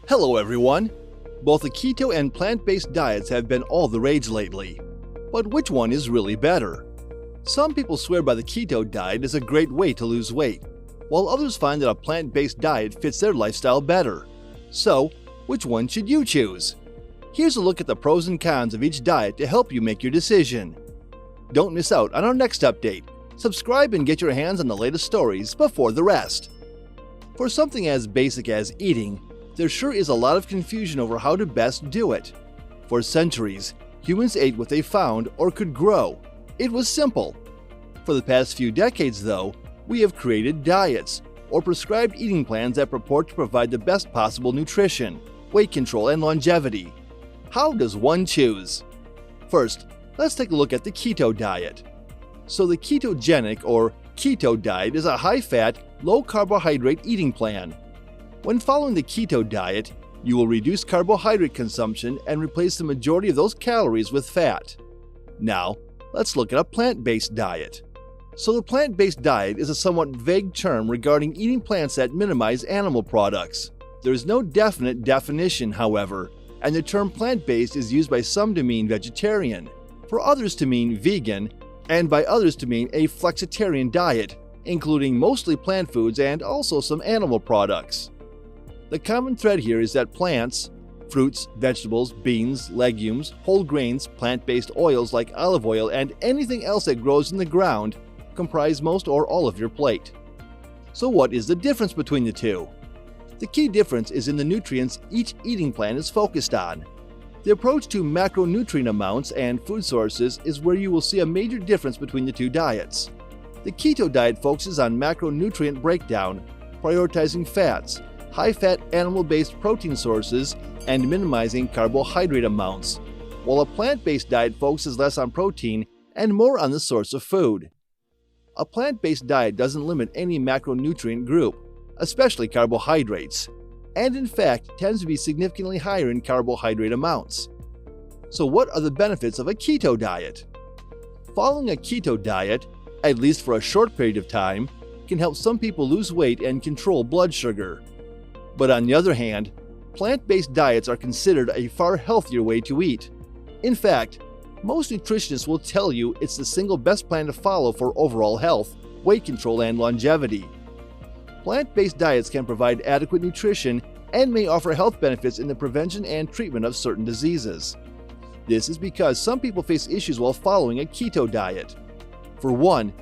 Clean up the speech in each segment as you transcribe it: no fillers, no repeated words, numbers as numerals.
Hello everyone! Both the keto and plant-based diets have been all the rage lately. But which one is really better? Some people swear by the keto diet as a great way to lose weight, while others find that a plant-based diet fits their lifestyle better. So, which one should you choose? Here's a look at the pros and cons of each diet to help you make your decision. Don't miss out on our next update. Subscribe and get your hands on the latest stories before the rest. For something as basic as eating, there sure is a lot of confusion over how to best do it. For centuries, humans ate what they found or could grow. It was simple. For the past few decades, though, we have created diets, or prescribed eating plans that purport to provide the best possible nutrition, weight control, and longevity. How does one choose? First, let's take a look at the keto diet. So the ketogenic or keto diet is a high-fat, low-carbohydrate eating plan. When following the keto diet, you will reduce carbohydrate consumption and replace the majority of those calories with fat. Now, let's look at a plant-based diet. So the plant-based diet is a somewhat vague term regarding eating plants that minimize animal products. There is no definite definition, however, and the term plant-based is used by some to mean vegetarian, for others to mean vegan, and by others to mean a flexitarian diet, including mostly plant foods and also some animal products. The common thread here is that plants, fruits, vegetables, beans, legumes, whole grains, plant-based oils like olive oil, and anything else that grows in the ground comprise most or all of your plate. So what is the difference between the two? The key difference is in the nutrients each eating plan is focused on. The approach to macronutrient amounts and food sources is where you will see a major difference between the two diets. The keto diet focuses on macronutrient breakdown, prioritizing fats, high-fat animal-based protein sources, and minimizing carbohydrate amounts, while a plant-based diet focuses less on protein and more on the source of food. A plant-based diet doesn't limit any macronutrient group, especially carbohydrates, and in fact tends to be significantly higher in carbohydrate amounts. So what are the benefits of a keto diet? Following a keto diet, at least for a short period of time, can help some people lose weight and control blood sugar. But on the other hand, plant-based diets are considered a far healthier way to eat. In fact, most nutritionists will tell you it's the single best plan to follow for overall health, weight control, and longevity. Plant-based diets can provide adequate nutrition and may offer health benefits in the prevention and treatment of certain diseases. This is because some people face issues while following a keto diet. For one,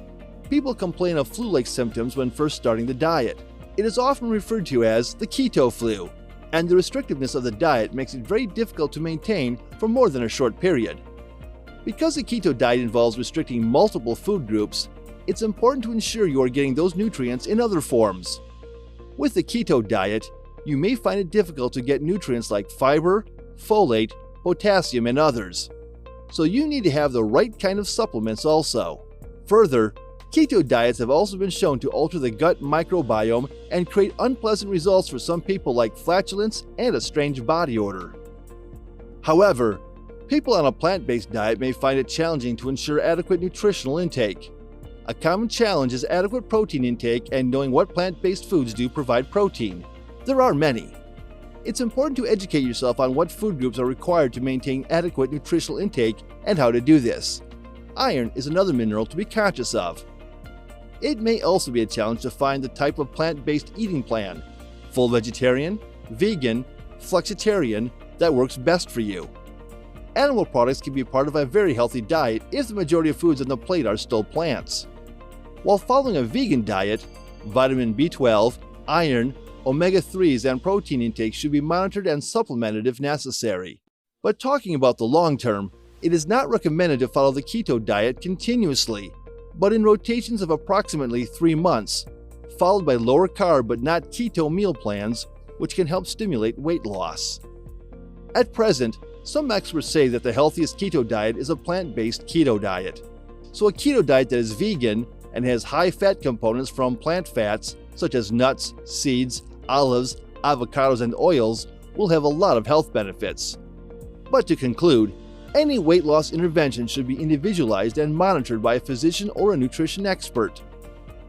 people complain of flu-like symptoms when first starting the diet. It is often referred to as the keto flu, and the restrictiveness of the diet makes it very difficult to maintain for more than a short period. Because the keto diet involves restricting multiple food groups, it's important to ensure you are getting those nutrients in other forms. With the keto diet, you may find it difficult to get nutrients like fiber, folate, potassium, and others. So you need to have the right kind of supplements also. Further, keto diets have also been shown to alter the gut microbiome and create unpleasant results for some people like flatulence and a strange body odor. However, people on a plant-based diet may find it challenging to ensure adequate nutritional intake. A common challenge is adequate protein intake and knowing what plant-based foods do provide protein. There are many. It's important to educate yourself on what food groups are required to maintain adequate nutritional intake and how to do this. Iron is another mineral to be conscious of. It may also be a challenge to find the type of plant-based eating plan, full vegetarian, vegan, flexitarian, that works best for you. Animal products can be part of a very healthy diet if the majority of foods on the plate are still plants. While following a vegan diet, vitamin B12, iron, omega-3s, and protein intake should be monitored and supplemented if necessary. But talking about the long term, it is not recommended to follow the keto diet continuously, but in rotations of approximately 3 months, followed by lower carb but not keto meal plans, which can help stimulate weight loss. At present, some experts say that the healthiest keto diet is a plant-based keto diet. So a keto diet that is vegan and has high fat components from plant fats such as nuts, seeds, olives, avocados, and oils will have a lot of health benefits. But to conclude, any weight loss intervention should be individualized and monitored by a physician or a nutrition expert.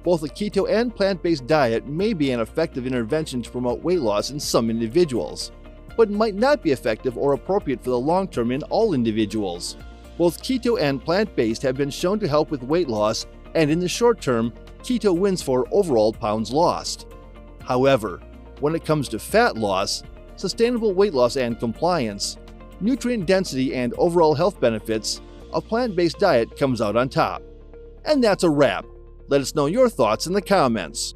Both a keto and plant-based diet may be an effective intervention to promote weight loss in some individuals, but might not be effective or appropriate for the long term in all individuals. Both keto and plant-based have been shown to help with weight loss, and in the short term, keto wins for overall pounds lost. However, when it comes to fat loss, sustainable weight loss and compliance, nutrient density and overall health benefits, a plant-based diet comes out on top. And that's a wrap. Let us know your thoughts in the comments.